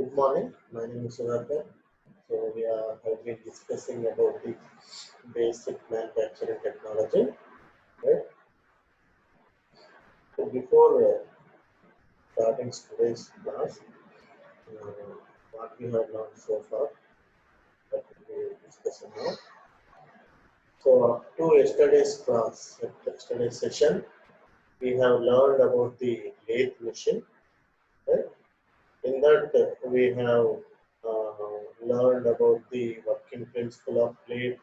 Good morning. My name is Sunarkar. So we have been discussing about the basic manufacturing technology, right? So before starting today's class, uh, what we have learned so far, that we will be discussing now. So up to yesterday's class, yesterday's session, we have learned about the lathe machine, right? In that, we have learned about the working principle of lathe,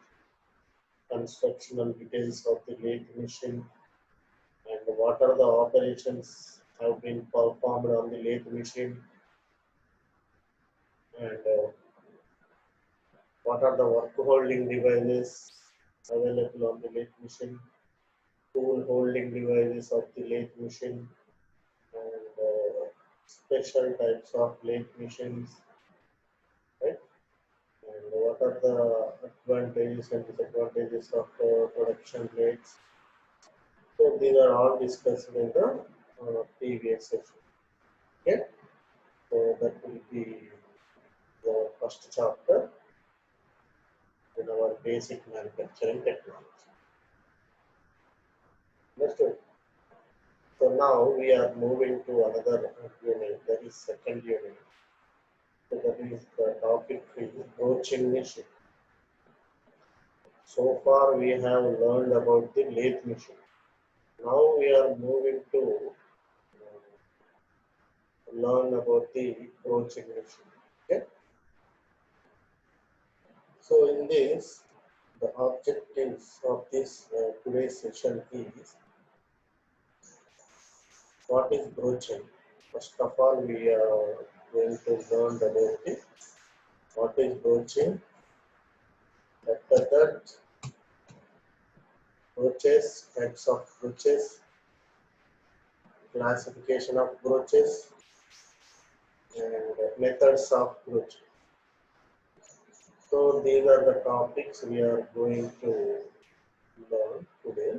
constructional details of the lathe machine, and what are the operations have been performed on the lathe machine, and what are the work holding devices available on the lathe machine, tool holding devices of the lathe machine, and special types of lathe machines, right? And what are the advantages and disadvantages of production lathes? So these are all discussed in the previous session. Okay, so that will be the first chapter in our basic manufacturing technology. Understood? So now we are moving to another unit, that is second unit. So that is the topic is broaching machine. So far we have learned about the lathe machine. Now we are moving to learn about the broaching machine. Okay. So in this, the objectives of this today's session is what is broaching. First of all, we are going to learn about it. What is broaching? After that, brooches, types of brooches, classification of brooches, and methods of brooch. So these are the topics we are going to learn today.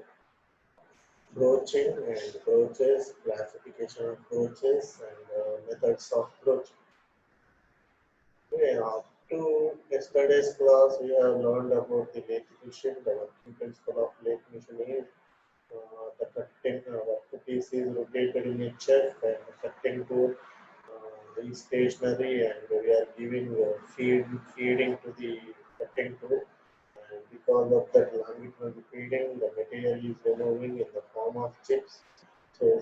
Broaching and brooches, classification of brooches, and methods of brooch. Okay, up to yesterday's class, we have learned about the lathe machine. The working principle of lathe machine is the cutting workpiece is located in a chest, and the cutting tool is stationary, and we are giving feeding to the cutting tool. And because of that longitudinal feeding, the material is removing in the form of chips. So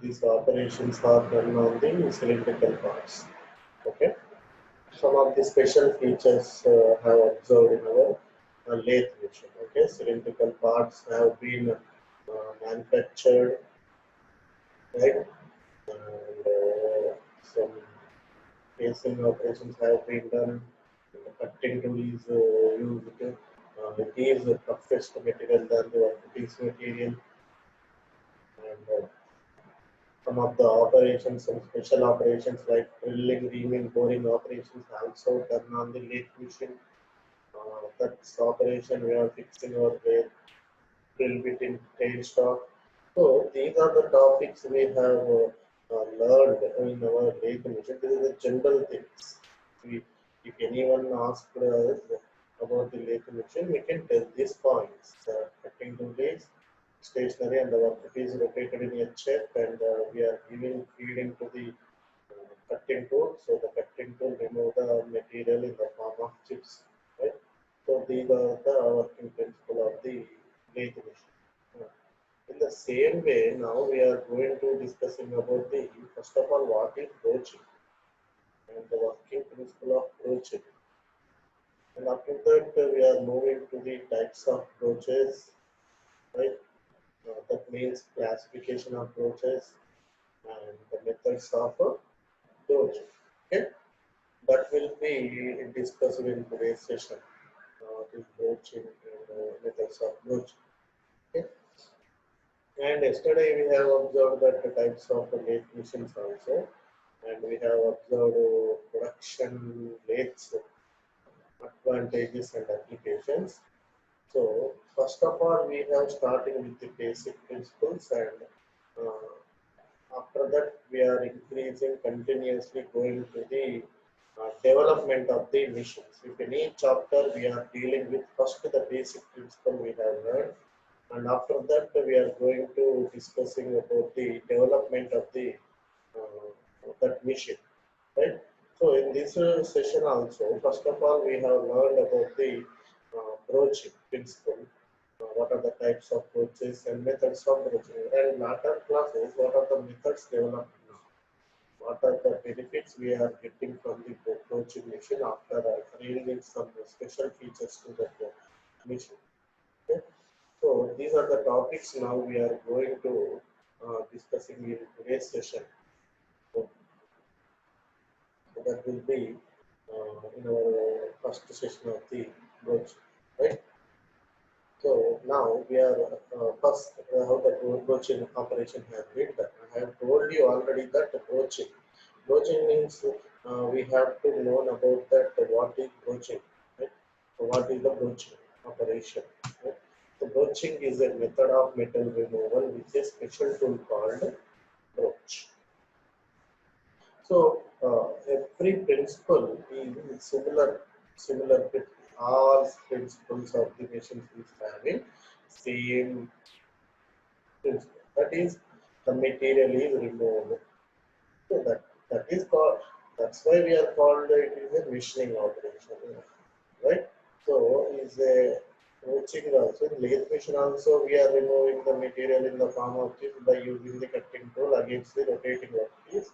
these operations are done on the cylindrical parts. Okay. Some of the special features have observed in our lathe machine. Okay, cylindrical parts have been manufactured, right? And some casing operations have been done. The cutting tool is used. It is the toughest material than the workpiece material, and some of the operations, some special operations like drilling, reaming, boring operations also done on the lathe machine. That's operation we are fixing our drill bit in tailstock. So these are the topics we have learned in our lathe machine. This is the general things. If anyone asks us about the lathe machine, we can tell these points. Cutting tool is stationary and the workpiece is located in a chip, and we are giving feeding to the cutting tool. So the cutting tool remove the material in the form of chips, right? So these are the working principle of the lathe machine. In the same way, now we are going to discussing about the first of all what is broaching and the working principle of broaching. And after that, we are moving to the types of brooches, right? That means classification of brooches and the methods of brooch. Okay, that will be discussed in today's session. This broaching and methods of brooch. Okay. And yesterday we have observed that the types of lathe machines also, and we have observed production lathes, advantages and applications. So first of all, we have starting with the basic principles, and after that we are increasing continuously going to the development of the missions. If in each chapter we are dealing with first the basic principle we have learned, and after that we are going to discussing about the development of the that mission, right? So in this session also, first of all, we have learned about the broaching principle. What are the types of broaches and methods of broaching? And later classes, what are the methods developed now? What are the benefits we are getting from the broaching machine after creating some special features to the machine? Okay? So these are the topics now we are going to discussing in today's session. So that will be in our first session of the broach, right? So now we are first how the broaching operation has been done. I have told you already that the broaching. Broaching means we have to know about that what is broaching, right? So what is the broaching operation? Right? So broaching is a method of metal removal with a special tool called broach. So every principle is similar with all principles of the machine is having same principle. That is, the material is removed. So that is called. That's why we are called it is a machining operation, right? So is a coaching also in lathe machine also we are removing the material in the form of this by using the cutting tool against the rotating workpiece.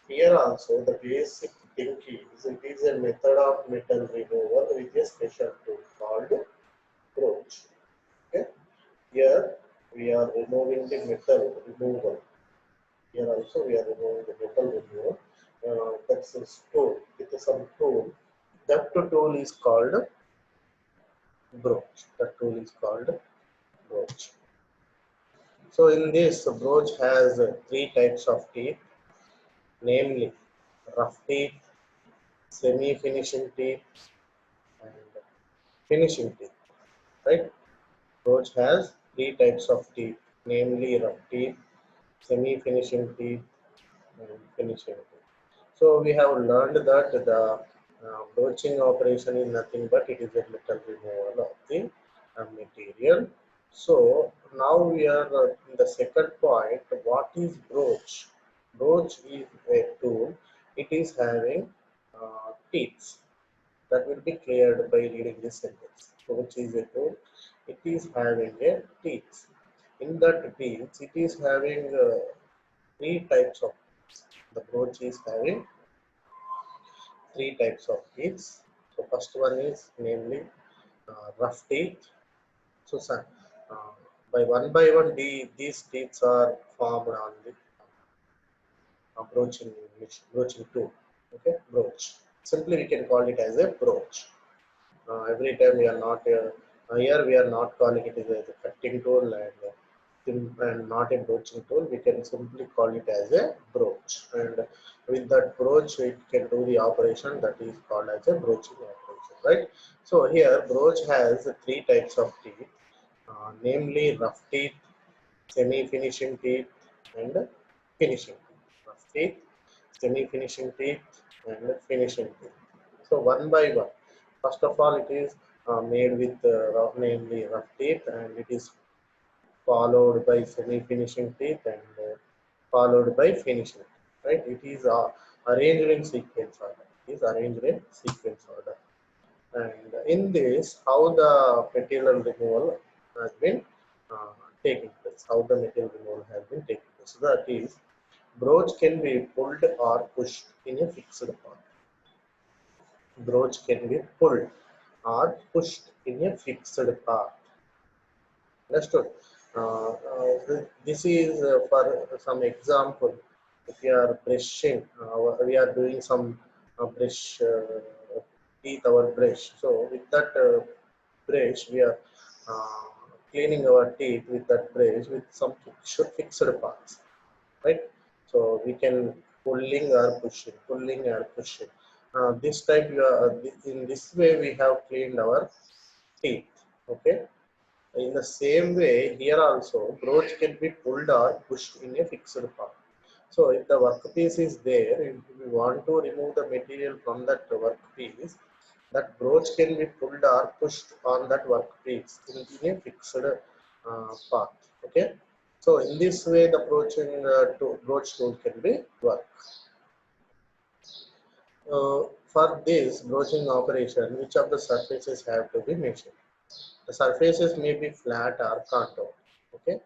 Here also the basic thing is it is a method of metal removal with a special tool called broach. Okay. Here we are removing the metal removal. Here also we are removing the metal removal. That's a tool. It is some tool. That tool is called broach. That tool is called broach. So in this broach has three types of teeth, namely rough teeth, semi-finishing teeth, and finishing teeth. Right? Broach has three types of teeth, namely rough teeth, semi-finishing teeth, and finishing teeth. So we have learned that the broaching operation is nothing but it is a metal removal of the material. So now we are in the second point. What is broach? Broach is a tool. It is having teeth that will be cleared by reading this sentence. Broach is a tool. It is having a teeth. In that teeth, it is having three types of teeth. The broach is having three types of teeth. So first one is namely rough teeth. So uh, by one, these teeth are formed on the broaching tool. Okay, broach. Simply we can call it as a broach. Every time we are not here we are not calling it as a cutting tool and not a broaching tool. We can simply call it as a broach, and with that broach it can do the operation that is called as a broaching operation, right? So here broach has three types of teeth, namely rough teeth, semi-finishing teeth, and finishing teeth. Rough teeth, semi-finishing teeth, and finishing teeth. So one by one. First of all, it is made with namely rough teeth, and it is followed by semi-finishing teeth, and followed by finishing teeth. Right? It is arranged in sequence order. It is arranged in sequence order. And in this, how the material removal has been uh, taking place. How the material removal has been taking place. So that is, broach can be pulled or pushed in a fixed path. Broach can be pulled or pushed in a fixed path. Understood? This is for some example. If you are brushing, we are doing some brush teeth our brush. So with that brush, we are uh, cleaning our teeth with that brush with some fixed paths, right? So we can pulling or pushing. This type, in this way, we have cleaned our teeth. Okay. In the same way, here also, broach can be pulled or pushed in a fixed path. So if the workpiece is there, if we want to remove the material from that workpiece, that broach can be pulled or pushed on that workpiece in a fixed path. Okay. So in this way, the broach tool can be worked. For this broaching operation, which of the surfaces have to be measured? The surfaces may be flat or contoured. Okay,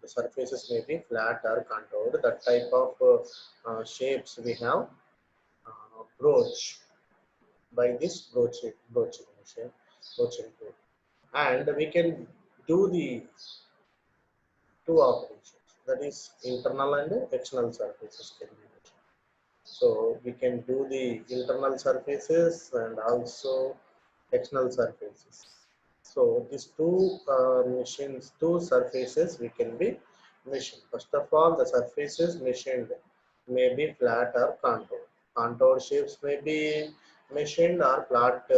the surfaces may be flat or contoured. That type of shapes we have broach by this broaching machine, broaching tool, and we can do the two operations. That is internal and external surfaces can be measured. So we can do the internal surfaces and also external surfaces. So these two surfaces we can be machined. First of all, the surfaces machined may be flat or contoured. Contoured shapes may be machined or flat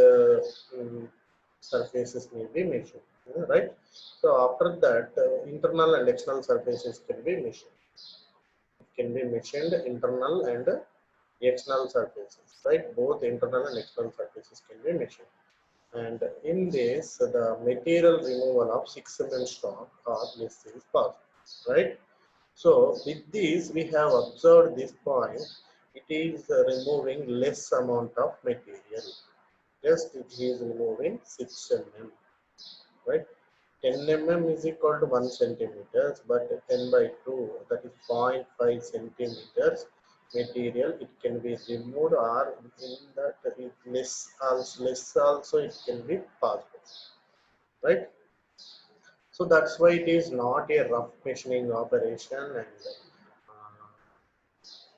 surfaces may be machined. Right? So after that, internal and external surfaces can be machined. It can be machined internal and external surfaces. Right? Both internal and external surfaces can be machined. And in this, the material removal of 6 mm stock or less is possible, right? So with this, we have observed this point. It is removing less amount of material. Just it is removing 6 mm, right? 10 mm is equal to 1 centimeters, but 10 by 2, that is 0.5 centimeters material, it can be removed, or in that less also it can be possible, right? So that's why it is not a rough machining operation and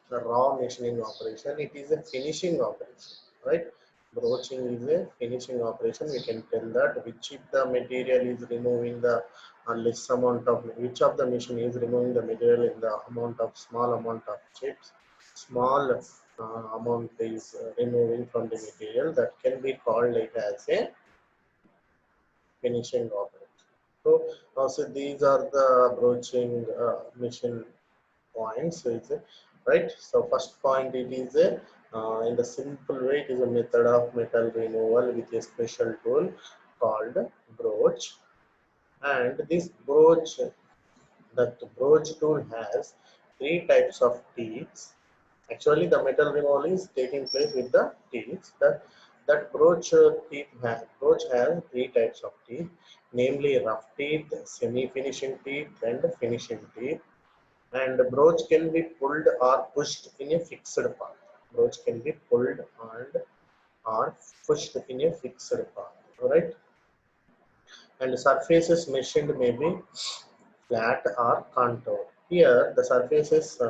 the raw machining operation. It is a finishing operation, right? Broaching is a finishing operation. We can tell that which if the material is removing the less amount of, which of the machine is removing the material in the amount of small amount of chips, small amount is removing from the material, that can be called it as a finishing operation. So also these are the broaching machine points. So it's a, right. So first point, it is a in the simple way, it is a method of metal removal with a special tool called broach. And this broach, that broach tool has three types of teeth. Actually, the metal removal is taking place with the teeth. That broach has three types of teeth, namely rough teeth, semi-finishing teeth, and finishing teeth. And the broach can be pulled or pushed in a fixed path. Broach can be pulled and or pushed in a fixed path. All right. And the surfaces machined may be flat or contoured. Here, the surfaces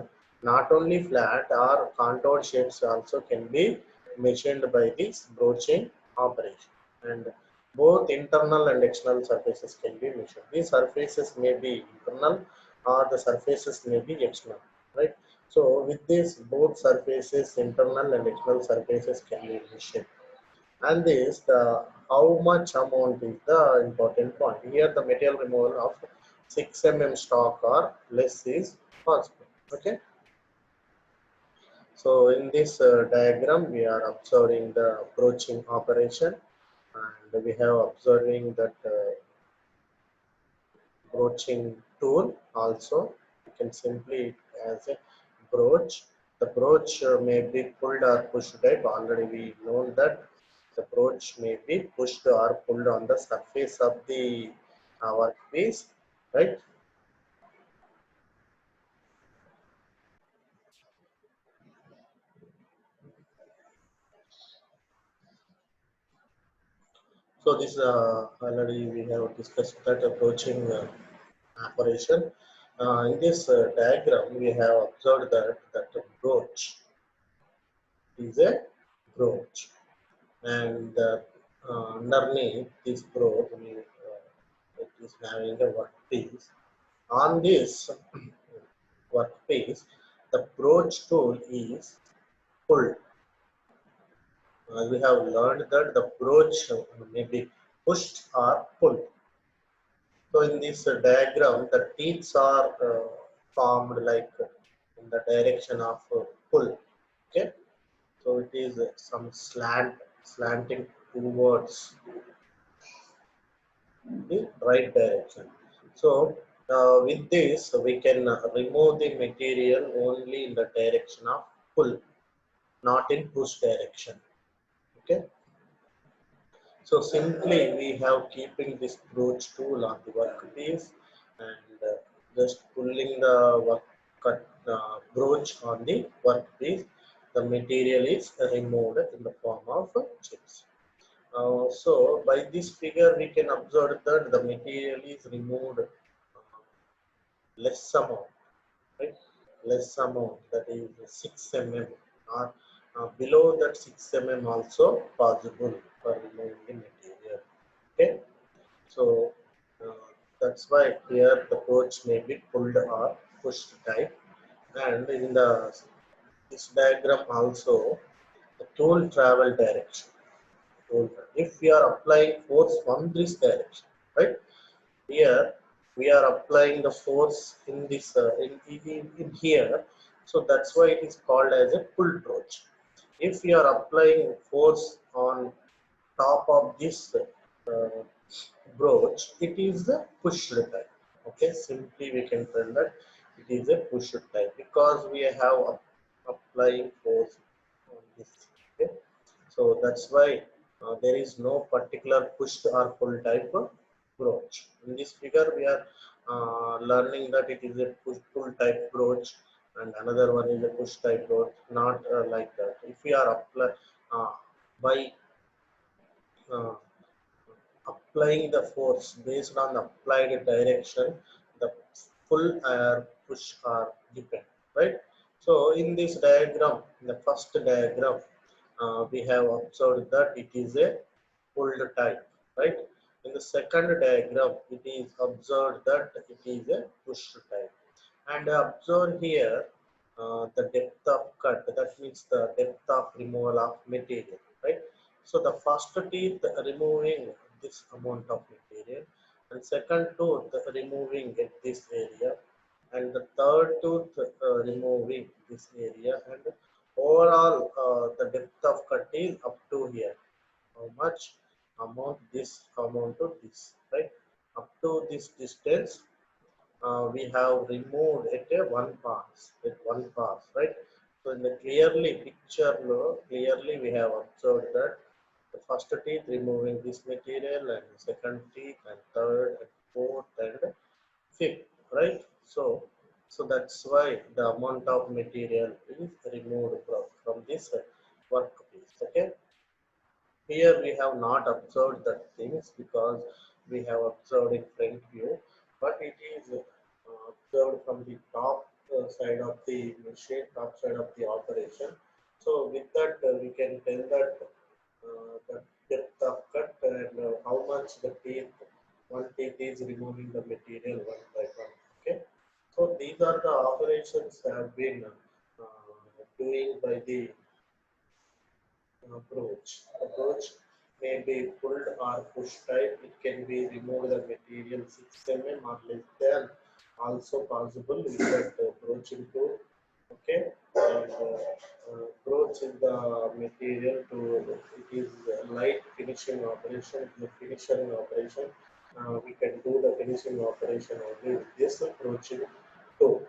not only flat or contoured shapes also can be machined by this broaching operation. And both internal and external surfaces can be machined. These surfaces may be internal or the surfaces may be external, right? So with this, both surfaces, internal and external surfaces can be machined. And this, the how much amount is the important point. Here the material removal of 6 mm stock or less is possible. Okay. So in this diagram, we are observing the broaching operation, and we have observing that broaching tool also. You can simply as a broach. The broach may be pulled or pushed, right? Already we know that the broach may be pushed or pulled on the surface of the workpiece, right? So this already we have discussed that approaching operation. In this diagram, we have observed that the broach is a broach, and underneath this broach, it is having a workpiece. On this workpiece, the broach tool is pulled. We have learned that the broach may be pushed or pulled. So in this diagram, the teeth are formed like the direction of pull. Okay, so it is some slanting towards the right direction. So with this we can remove the material only in the direction of pull, not in push direction. Okay, so simply we have keeping this broach tool on the workpiece and just pulling the broach on the workpiece. The material is removed in the form of chips. So by this figure we can observe that the material is removed less amount, right? Less amount, that is 6 mm, or below that 6 mm also possible for removing the material. Okay, so uh, that's why here the broach may be pulled or pushed type. And in the this diagram also, the tool travel direction. If we are applying force from this direction, right? Here we are applying the force in this in here, so that's why it is called as a pull broach. If we are applying force on top of this broach, it is the push type. Okay, simply we can tell that it is a push type because we have applying force on this. Okay, so that's why there is no particular push or pull type of broach. In this figure we are learning that it is a push pull type broach and another one is a push type broach, not like that. If we are by uh, applying the force based on the applied direction, the pull or push are depend, right? So in this diagram, in the first diagram, we have observed that it is a pulled type, right? In the second diagram, it is observed that it is a push type. And observe here the depth of cut, that means the depth of removal of material, right? So the first teeth removing this amount of material, and second tooth removing at this area, and the third tooth removing this area, and overall the depth of cut is up to here. How much amount? This amount to this, right? Up to this distance we have removed at a one pass, right? So in the clearly picture, clearly we have observed that the first teeth removing this material, and the second teeth, and third, and fourth, and fifth, right? So that's why the amount of material is removed from this workpiece. Okay, here we have not observed that things because we have observed in front view, but it is observed from the top side of the machine, top side of the operation. So with that, we can tell that the depth of cut and how much the teeth, one teeth is removing the material one by one. Okay, so these are the operations that have been doing by the approach. Approach may be pulled or push type. It can be removed the material 6 mm or less than. Also possible with that broaching tool. Okay, and broach is the material to. It is a light finishing operation. The finishing operation. We can do the finishing operation only with this broaching tool.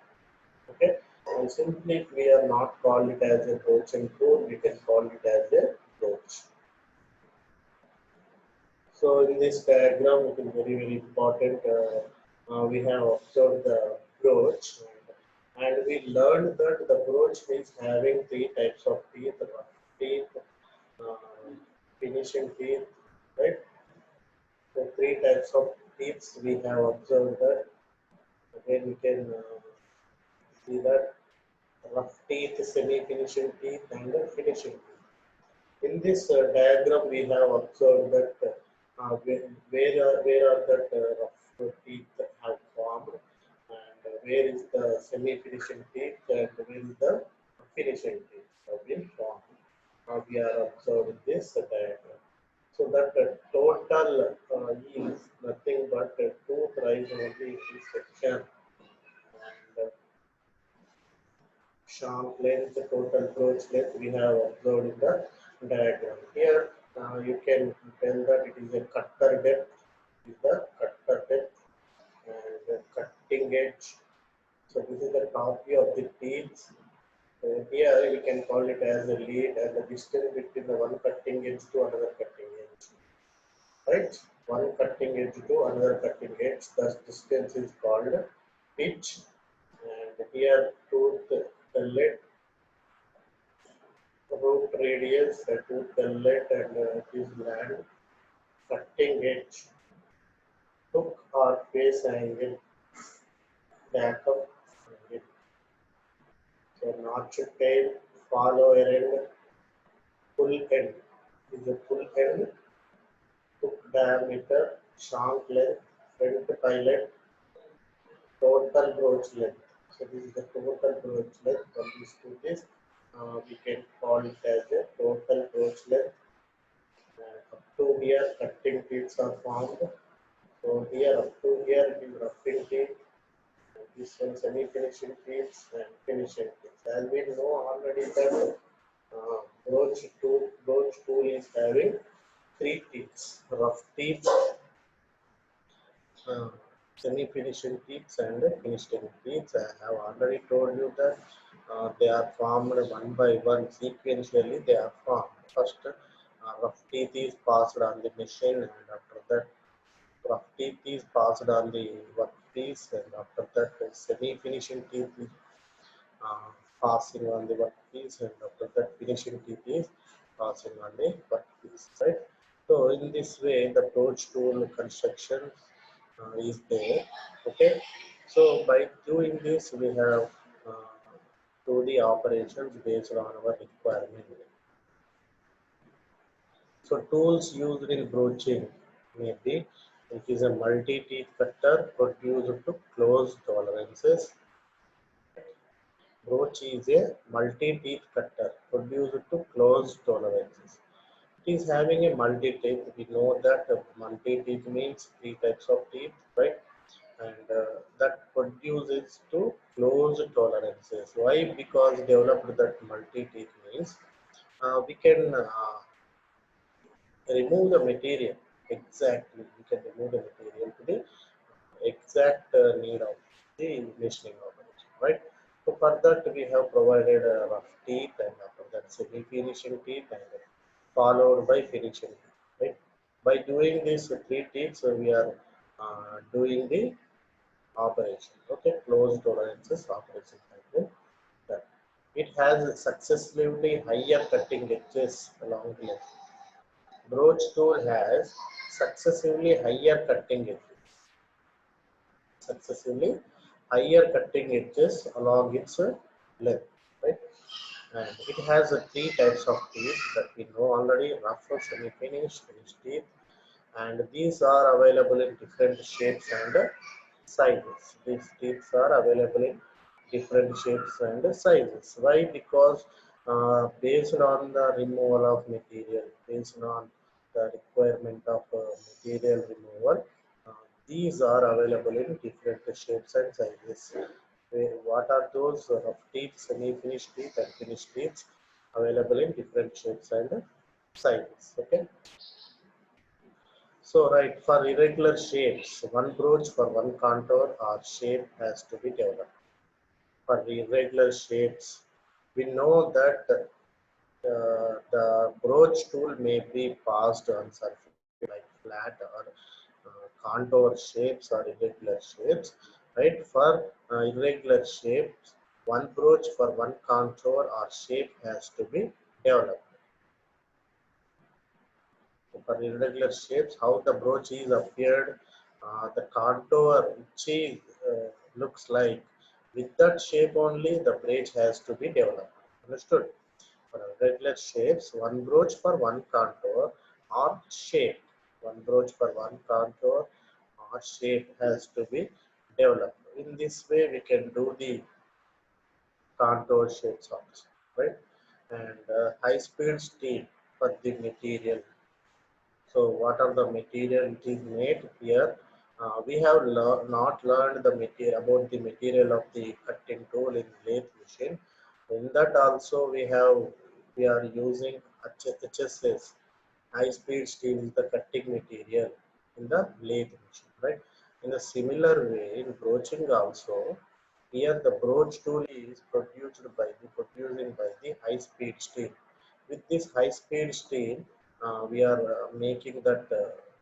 Okay, and simply if we are not called it as a broaching tool, we can call it as a broach. So in this diagram, it is very very important. We have observed the broach, and we learned that the broach is having three types of teeth: rough teeth, uh, finishing teeth, right? So three types of teeth we have observed that. Again, we can see that rough teeth, semi-finishing teeth, and the finishing teeth. In this diagram, we have observed that where are that rough teeth have formed, and where is the semi-finishing teeth, and where is the finishing teeth have been formed. We are observing this diagram. So that total is nothing but tooth rise only in this section, and shank length, total broach length we have observed in the diagram. Here you can tell that it is a cutter depth, is the cutter depth, and the cutting edge. So this is the top view of the teeth. Here we can call it as a lead and the distance between the one cutting edge to another cutting edge. Right? One cutting edge to another cutting edge. Thus distance is called pitch. And here tooth gullet, root radius, tooth gullet, and this land cutting edge, hook or face angle, backup angle. So notch tail, follow end, full end is a full end, hook diameter, shank length, front pilot, total broach length. So this is the total broach length from these two is we can call it as a total broach length. Up to here cutting teeth are formed. So here up to here it is roughing teeth. This one semi-finishing teeth and finishing teeth. As we know already that broach tool is having three teeth: rough teeth, uh, semi-finishing teeth, and finishing teeth. I have already told you that they are formed one by one sequentially. They are formed. First, rough teeth is passed on the machine, and after that, rough teeth is passed on the workpiece, and after that, semi-finishing teeth is uh, passing on the workpiece, and after that finishing teeth is passing on the workpiece, right? So in this way the approach tool construction is there. Okay, so by doing this we have do the operations based on our requirement. So tools used in broaching may be, it is a multi-teeth cutter produced to close tolerances. Broach is a multi-teeth cutter produced to close tolerances. It is having a multi-teeth. We know that multi-teeth means three types of teeth, right? And that produces to close tolerances. Why? Because developed that multi-teeth means we can remove the material exactly. We can remove the material to the exact need of the machining operation, right? So for that we have provided rough teeth, and after that semi-finishing teeth, and followed by finishing teeth, right? By doing these three teeth, so we are doing the operation. Okay, close tolerances operation cycle. That it has successively higher cutting edges along the length. Broach tool has successively higher cutting edges successively higher cutting edges along its length, right? And it has three types of teeth that we know already: rough, semi-finished, finished teeth, and these are available in different shapes and sizes. These teeth are available in different shapes and sizes. Why? Because based on the removal of material, based on the requirement of material removal, uh, these are available in different shapes and sizes. What are those? Rough teeth, semi-finished teeth, and finished teeth available in different shapes and sizes. Okay. So, right, for irregular shapes, one broach for one contour or shape has to be developed. For irregular shapes, we know that the broach tool may be passed on surface like flat or contour shapes or irregular shapes. Right, for irregular shapes, one broach for one contour or shape has to be developed. For irregular shapes, how the broach is appeared, the contour which is, looks like, with that shape only the broach has to be developed. Understood? For irregular shapes, one broach for one contour or shape, one broach for one contour or shape has to be developed. In this way, we can do the contour shapes also, right? And high-speed steel for the material. So what are the material it is made here? We have not learned the material about the material of the cutting tool in lathe machine. that also we are using HSS, high speed steel is the cutting material in the lathe machine, right? In a similar way, in broaching also, here the broach tool is producing by the high speed steel. With this high speed steel, we are making that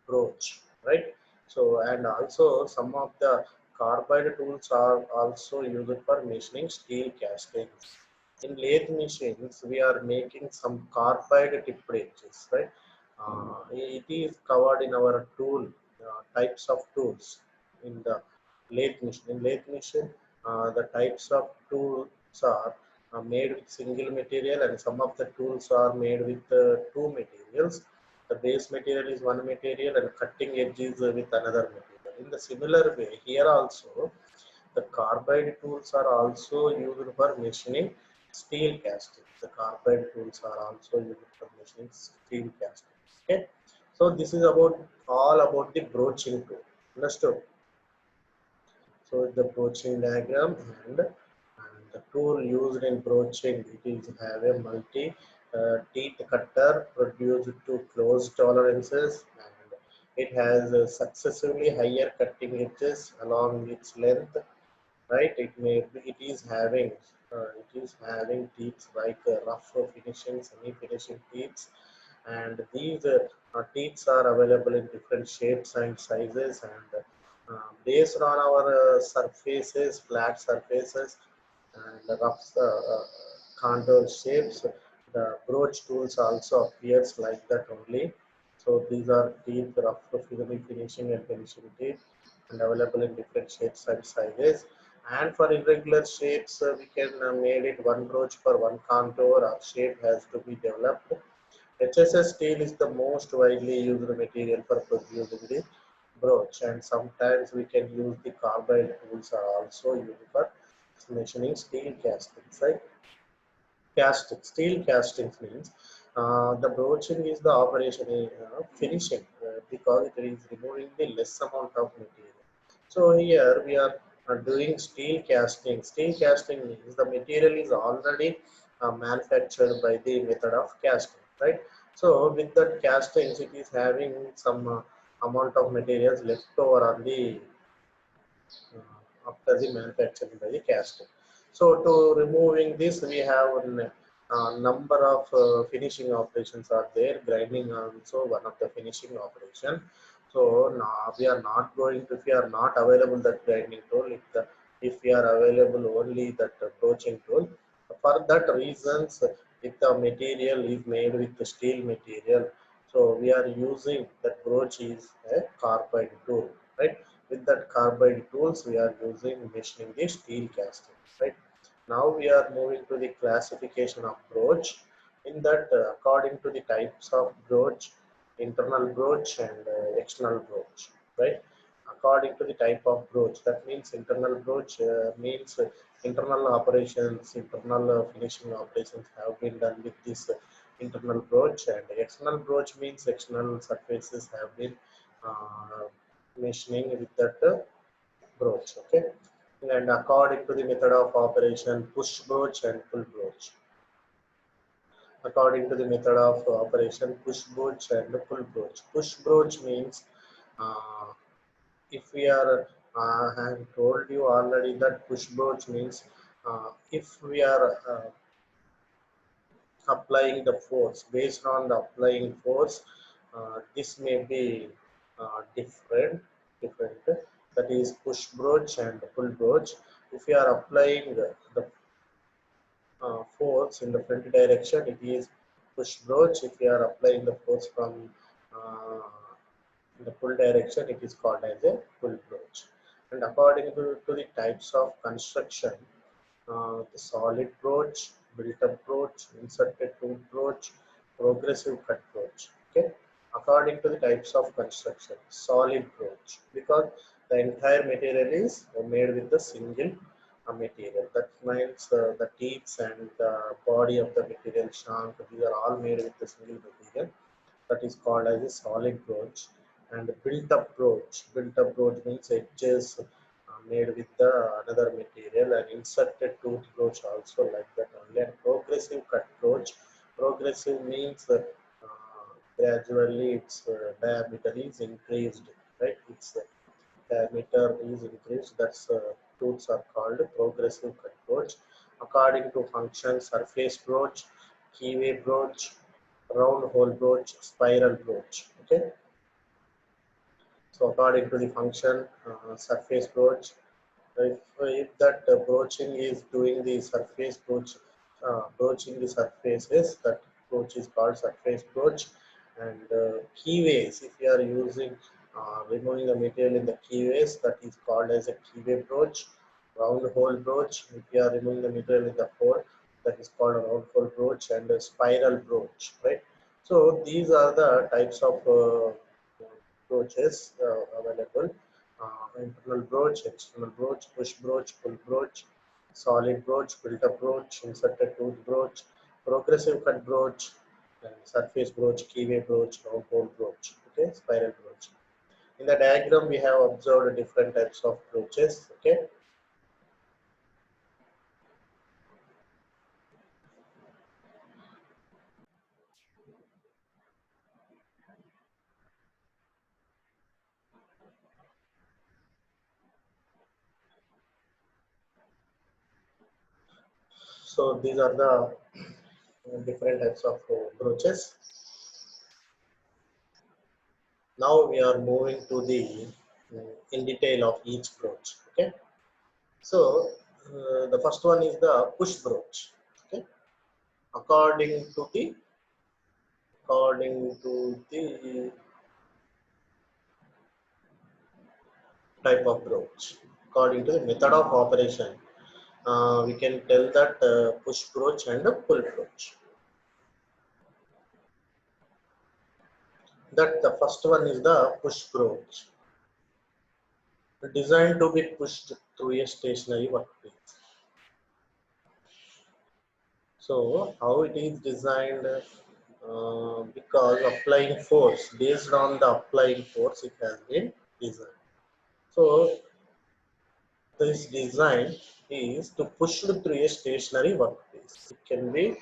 broach, right? So and also some of the carbide tools are also used for machining steel castings. In lathe machines, we are making some carbide tipped edges, right? It is covered in our tool types of tools in the lathe machine. In lathe machine, the types of tools are made with single material, and some of the tools are made with two materials. The base material is one material, and cutting edge is with another material. In the similar way, here also the carbide tools are also used for machining steel casting. The carbide tools are also used for machining steel casting. Okay, so this is about all about the broaching tool. Understood? So the broaching diagram and the tool used in broaching, it is have a multi teeth cutter produced to close tolerances, and it has successively higher cutting edges along its length, right? It is having teeth like rough finishing, semi finishing teeth, and these teeth are available in different shapes and sizes, and based on our surfaces, flat surfaces and rough contour shapes, the broach tools also appears like that only. So these are teeth, rough finishing and finishing teeth, and available in different shapes and sizes. And for irregular shapes, we can made it one broach for one contour or shape has to be developed. HSS steel is the most widely used material for producing the broach, and sometimes we can use the carbide tools are also used for machining steel castings, right? Casting, steel castings means the broaching is the operation finishing because it is removing the less amount of material. So here we are doing steel casting. Steel casting means the material is already manufactured by the method of casting, right? So with that castings, it is having some amount of materials left over on the after the manufacturing by the casting. So to removing this, we have a number of finishing operations are there. Grinding also one of the finishing operation. So now we are not going to, if we are not available that grinding tool, if we are available only that broaching tool, for that reasons, if the material is made with the steel material, so we are using that broach is a carbide tool, right? With that carbide tools, we are using machining the steel casting, right? Now we are moving to the classification of broach. In that, according to the types of broach, internal broach and external broach, right? According to the type of broach, that means internal broach means internal operations, internal finishing operations have been done with this internal broach, and external broach means external surfaces have been uh, machining with that broach. Okay, and according to the method of operation, push broach and pull broach. According to the method of operation, push broach and pull broach. Push broach means uh, if we are I have told you already that push broach means if we are applying the force, based on the applying force, this may be different, that is push broach and pull broach. If you are applying the force in the front direction, it is push broach. If you are applying the force from uh, the pull direction, it is called as a pull broach. And according to the types of construction, the solid broach, built-up broach, inserted tooth broach, progressive cut broach. Okay, according to the types of construction, solid broach, because the entire material is made with the single material. That means the teeth and the body of the material, shank, these are all made with the single material. That is called as a solid broach. And built up broach. Built up broach means edges made with the another material, and inserted tooth broach also like that and progressive cut broach. Progressive means gradually its diameter is increased, right? Its diameter is increased. That's tools are called progressive cut broach. According to function, surface broach, keyway broach, round hole broach, spiral broach. Okay. So according to the function, surface broach, if that broaching is doing the surface broach, broaching the surfaces, that broach is called surface broach. And keyways, if you are using removing the material in the keyways, that is called as a keyway broach. Round hole broach, if you are removing the material in the hole, that is called a round hole broach, and a spiral broach, right? So these are the types of broaches available. Internal broach, external broach, push broach, pull broach, solid broach, built-up broach, inserted tooth broach, progressive cut broach, and surface broach, keyway broach, round hole broach, okay, spiral broach. In the diagram, we have observed different types of broaches, okay. So these are the different types of broaches. Now we are moving to the in detail of each brooch. Okay. So the first one is the push brooch. Okay. According to the type of brooch, according to the method of operation, we can tell that push brooch and pull brooch. That the first one is the push brooch, designed to be pushed through a stationary workpiece. So how it is designed? Because applying force, based on the applying force, it has been designed. So this design is to push through a stationary workpiece. It can be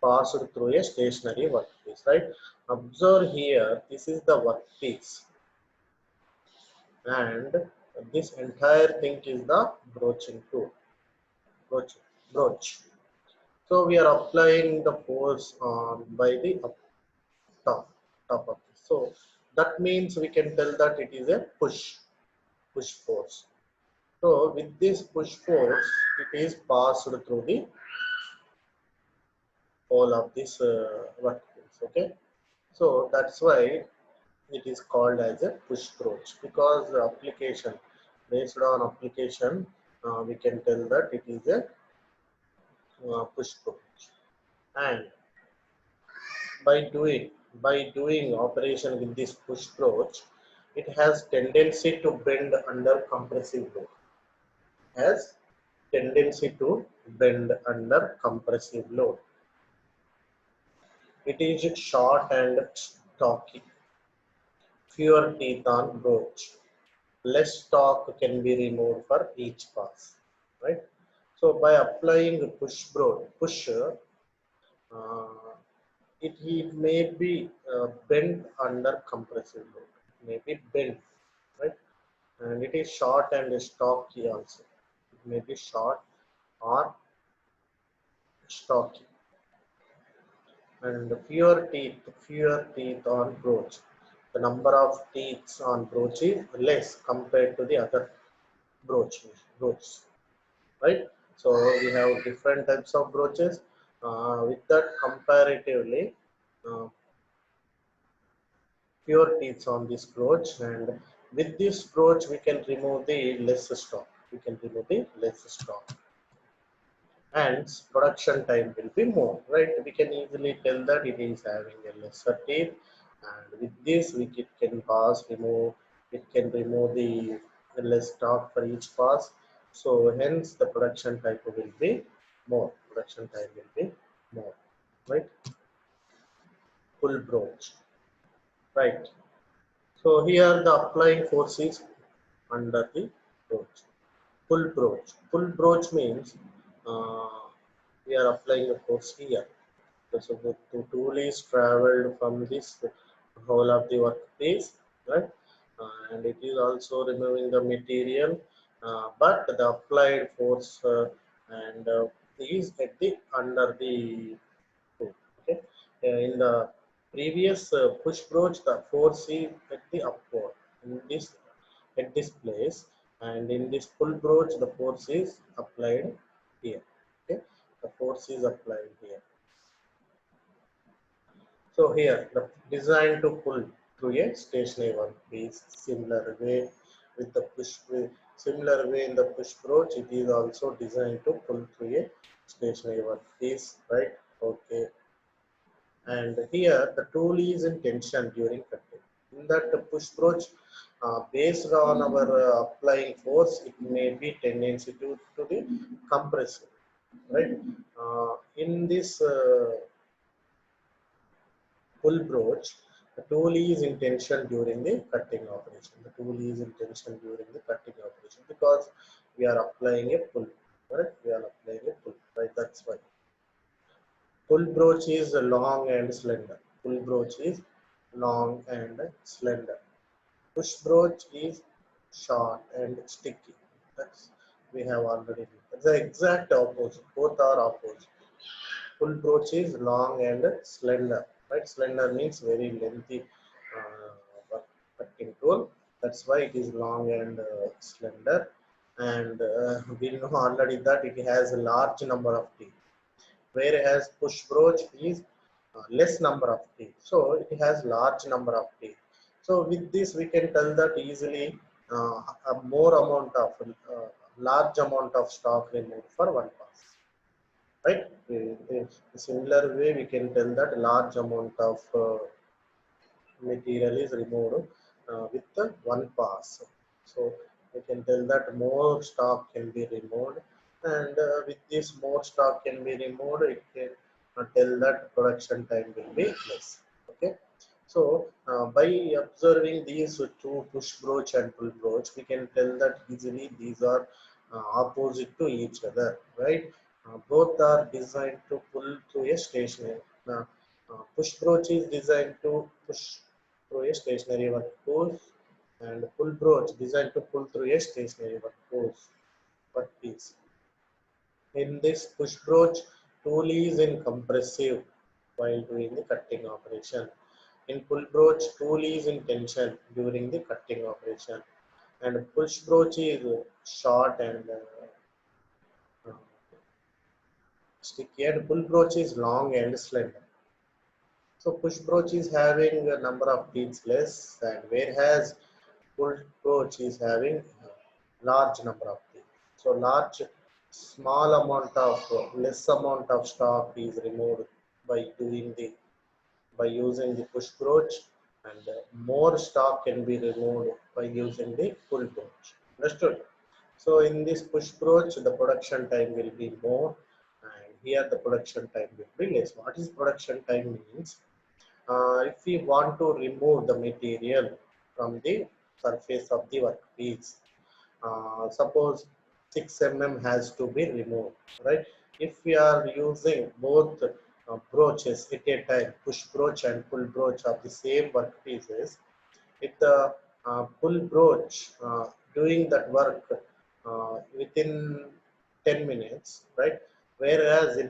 passed through a stationary workpiece, right? Observe here, this is the workpiece, and this entire thing is the broaching tool, broach. So we are applying the force by the top of this. So that means we can tell that it is a push force. So with this push force, it is passed through the whole of this workpiece. Okay. So that's why it is called as a push broach, because the application, based on application, we can tell that it is a push broach. And by doing operation with this push broach, it has tendency to bend under compressive load. Has tendency to bend under compressive load. It is short and stocky. Fewer teeth on broach. Less stock can be removed for each pass. Right. So by applying push broach, it may be bent under compressive load. It may be bent, right? And it is short and stocky also. It may be short or stocky. And fewer teeth on broach. The number of teeth on broach is less compared to the other broach, right? So we have different types of broaches. With that, comparatively, uh, fewer teeth on this broach, and with this broach we can remove the less stock. And production time will be more, right? We can easily tell that it is having a lesser teeth, and with this it can remove the less stock for each pass. So hence the production time will be more. Right? Full broach, right? So here the applying force is under the broach. Full broach. Full broach means uh, we are applying a force here. So the tool is traveled from this whole of the workpiece, right? And it is also removing the material, but the applied force and is at the under the tool. Okay, in the previous push broach, the force is at the upward in this at this place, and in this pull broach, the force is applied here. Okay, the force is applied here. So here, the design to pull through a stationary workpiece, similar way with the similar way in the push broach, it is also designed to pull through a stationary workpiece, right? Okay. And here, the tool is in tension during cutting. In that push broach, based on our applying force, it may be tendency to the compressive, right? In this pull broach, the tool is in tension during the cutting operation. The tool is in tension during the cutting operation because we are applying a pull, right? We are applying a pull, right? That's why. Pull broach is long and slender. Pull broach is long and slender. Push broach is short and sticky. That's we have already. It's the exact opposite. Both are opposite. Full broach is long and slender, right? Slender means very lengthy cutting tool. That's why it is long and slender. And we know already that it has a large number of teeth, whereas push broach is less number of teeth. So it has large number of teeth. So with this, we can tell that easily a more amount of large amount of stock removed for one pass, right? In a similar way, we can tell that large amount of material is removed with the one pass. So we can tell that more stock can be removed, and with this more stock can be removed, it can tell that production time will be less. Okay. So by observing these two push broach and pull broach, we can tell that easily these are opposite to each other, right? Both are designed to pull through a stationary. Push broach is designed to push through a stationary workforce, and pull broach designed to pull through a stationary workpiece. In this push broach, tool is in compressive while doing the cutting operation. In pull broach, tool is in tension during the cutting operation, and push broach is short and sticky, and pull broach is long and slender. So push broach is having a number of teeth less, and whereas pull broach is having a large number of teeth. So small amount of less amount of stock is removed by doing the by using the push broach, and more stock can be removed by using the pull broach. Understood? So in this push broach, the production time will be more, and here the production time will be less. What is production time means? If we want to remove the material from the surface of the workpiece, suppose 6 mm has to be removed, right? If we are using both broaches at a time, push broach and pull broach of the same workpieces, if the pull broach doing that work within 10 minutes, right? Whereas in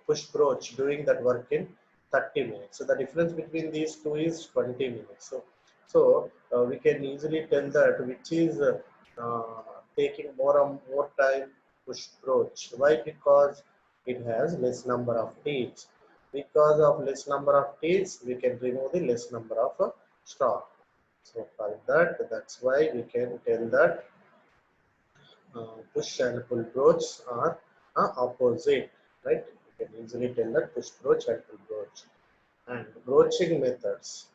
push broach doing that work in 30 minutes. So the difference between these two is 20 minutes. So we can easily tell that which is taking more time push broach. Why? Because it has less number of teeth. Because of less number of teeth, we can remove the less number of stock. So for that, that's why we can tell that push and pull broach are opposite, right? You can easily tell that push broach and pull broach. And broaching methods.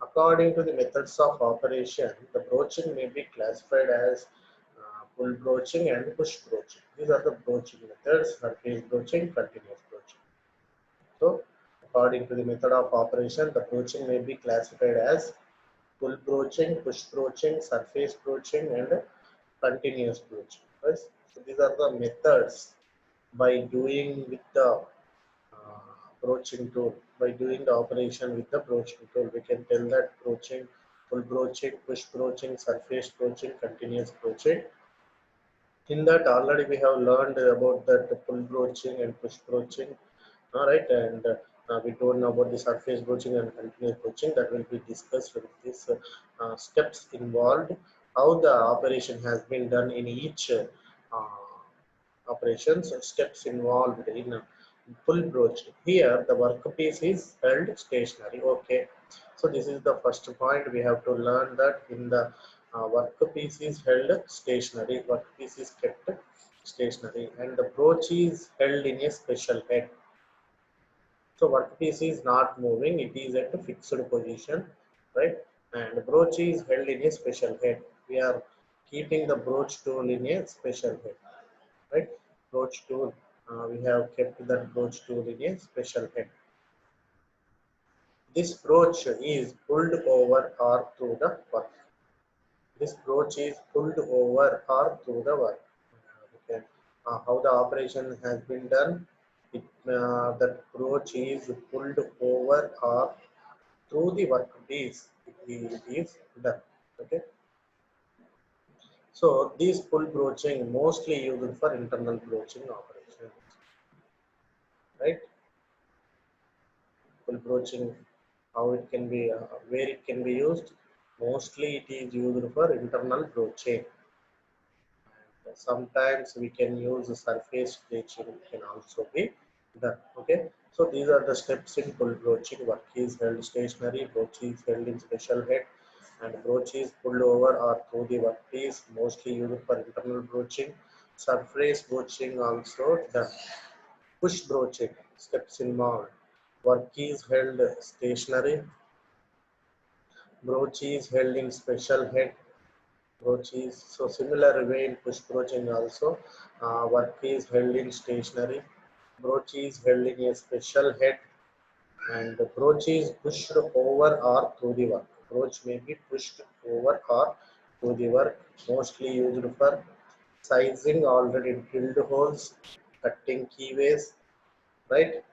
According to the methods of operation, the broaching may be classified as pull broaching and push broaching. These are the broaching methods: surface broaching, continuous broaching. So, according to the method of operation, the broaching may be classified as pull broaching, push broaching, surface broaching, and continuous broaching. Right? So these are the methods by doing with the broaching tool. By doing the operation with the broaching tool, we can tell that broaching, full broaching, push broaching, surface broaching, continuous broaching. In that already we have learned about that pull broaching and push broaching. All right, and we don't know about the surface broaching and continuous broaching. That will be discussed with these steps involved, how the operation has been done in each operations, steps involved in full broaching. Here, the workpiece is held stationary. Okay, so this is the first point we have to learn, that in the workpiece is held stationary. Workpiece is kept stationary, and the broach is held in a special head. So workpiece is not moving; it is at a fixed position, right? And broach is held in a special head. We are keeping the broach tool in a special head, right? Broach tool. We have kept that broach tool in a special head. This broach is pulled over or through the work. This broach is pulled over or through the work. Okay. How the operation has been done? That broach is pulled over or through the workpiece. It is done. Okay. So these pull broaching mostly used for internal broaching operations, right? Full broaching, how it can be, where it can be used. Mostly it is used for internal broaching. Sometimes we can use the surface broaching, can also be done. Okay, so these are the steps in full broaching. Work is held stationary, broach is held in special head, and broach is pulled over or through the workpiece, mostly used for internal broaching. Surface broaching also done. Push broaching, steps involved. Work is held stationary. Broach is held in special head. Broach is so similar way in push broaching also. Work is held in stationary. Broach is held in a special head, and the broach is pushed over or through the work. Broach may be pushed over or through the work. Mostly used for sizing already drilled holes, cutting keyways, right?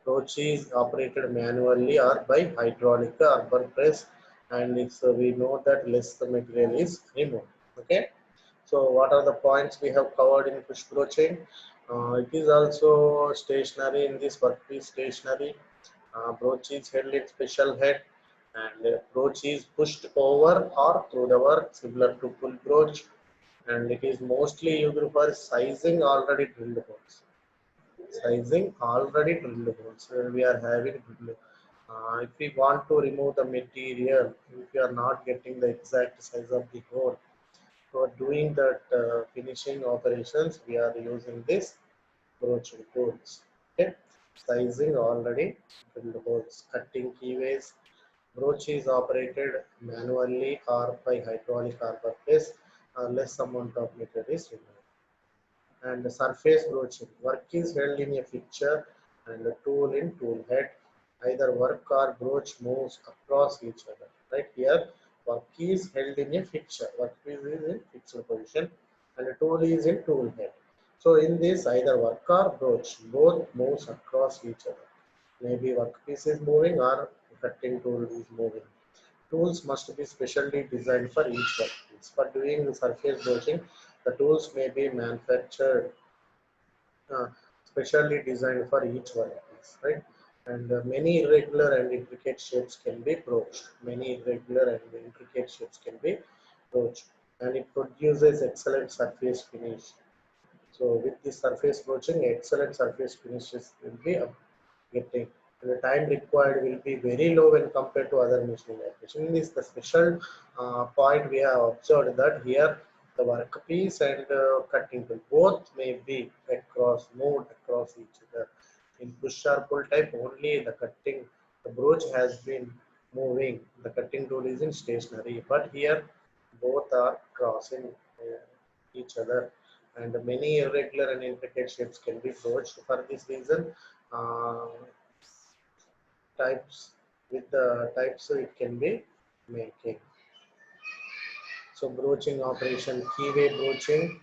Broach is operated manually or by hydraulic arbor press, and it's, we know that less the material is removed. Okay, so what are the points we have covered in push broaching? It is also stationary in this workpiece, stationary. Broach is held in special head, and broach is pushed over or through the work, similar to pull broach, and it is mostly used for sizing already drilled holes. Sizing already drilled holes. We are having drilled. If we want to remove the material, if we are not getting the exact size of the hole, for doing that finishing operations, we are using this broaching tools. Okay, sizing already drilled holes, cutting keyways. Broach is operated manually or by hydraulic arbor press, less amount of material is removed. And surface broaching. Work is held in a fixture and a tool in tool head. Either work or broach moves across each other. Right here, work is held in a fixture. Work is in fixed position, and a tool is in tool head. So in this, either work or broach both moves across each other. Maybe workpiece is moving or cutting tool is moving. Tools must be specially designed for each workpiece. For doing the surface broaching, the tools may be manufactured uh, specially designed for each workpiece, right? And many irregular and intricate shapes can be broached. Many irregular and intricate shapes can be broached, and it produces excellent surface finish. So with this surface broaching, excellent surface finishes will be getting, and the time required will be very low when compared to other machining application. This is the special point we have observed, that here the workpiece and cutting tool both may be moved across each other. In push or pull type, only the broach has been moving. The cutting tool is in stationary, but here both are crossing each other, and many irregular and intricate shapes can be broached. For this reason, uh, types with the types it can be making. So broaching operation, keyway broaching.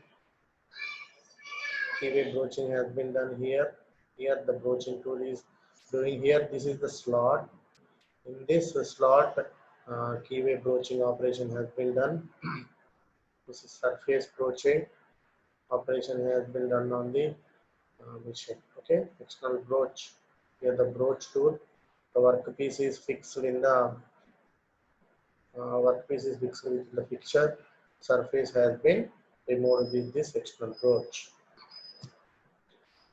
keyway broaching has been done here. Here the broaching tool is doing here. This is the slot. In this slot, keyway broaching operation has been done. This is surface broaching operation has been done on the machine. Okay, external broach. Here the broach tool. The workpiece is fixed in the workpiece is fixed with the fixture. Surface has been removed with this external broach.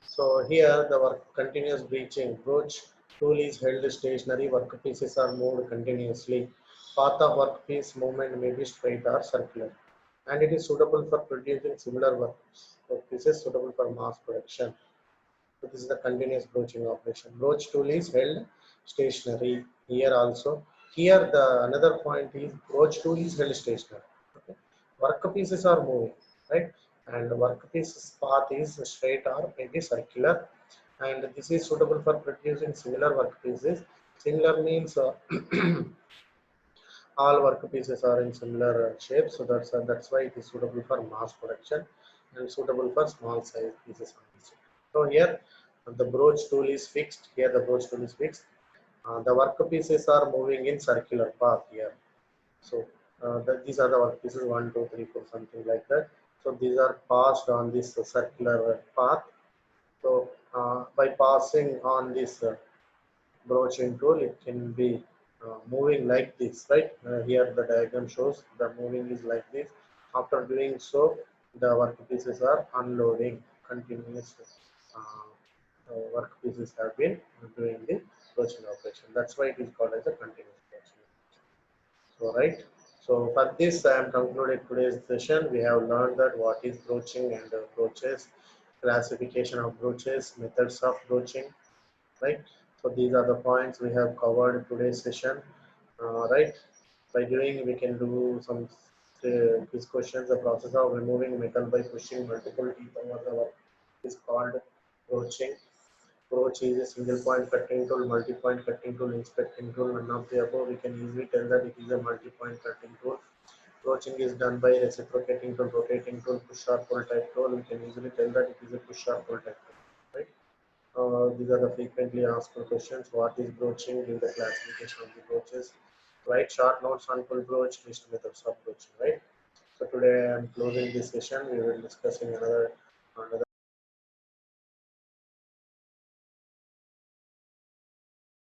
So here the work continuous breaching broach tool is held stationary. Workpieces are moved continuously. Path of workpiece movement may be straight or circular, and it is suitable for producing similar workpieces suitable for mass production. So this is the continuous broaching operation. Broach tool is held stationary. Here also. Here the another point is broach tool is held stationary. Okay. Workpieces are moving, right? And workpiece's path is straight or maybe circular. And this is suitable for producing similar workpieces. Similar means all workpieces are in similar shape, so that's why it is suitable for mass production and suitable for small size pieces. So here the broach tool is fixed. Here the broach tool is fixed. The workpieces are moving in circular path here. So these are the workpieces 1, 2, 3, 4, something like that. So these are passed on this circular path. So by passing on this broaching tool, it can be moving like this, right? Here the diagram shows the moving is like this. After doing so, the workpieces are unloading. Continuous workpieces have been doing the broaching operation. That's why it is called as a continuous broaching. So right. So for this, I am concluded today's session. We have learned that what is broaching and broaches, classification of broaches, methods of broaching, right? So these are the points we have covered in today's session, right? By doing, we can do some these questions. The process of removing metal by pushing multiple teeth over the work is called broaching. Broach is a single point cutting tool, multi-point cutting tool, inspecting tool. None of the above. We can easily tell that it is a multi-point cutting tool. Broaching is done by reciprocating tool, rotating tool, push or pull type tool. We can easily tell that it is a push or pull type tool, right? These are the frequently asked questions. What is broaching? Give the classification of the broaches. Write short notes on full broach, list methods of broaching, right? So today I am closing this session. We will discussing another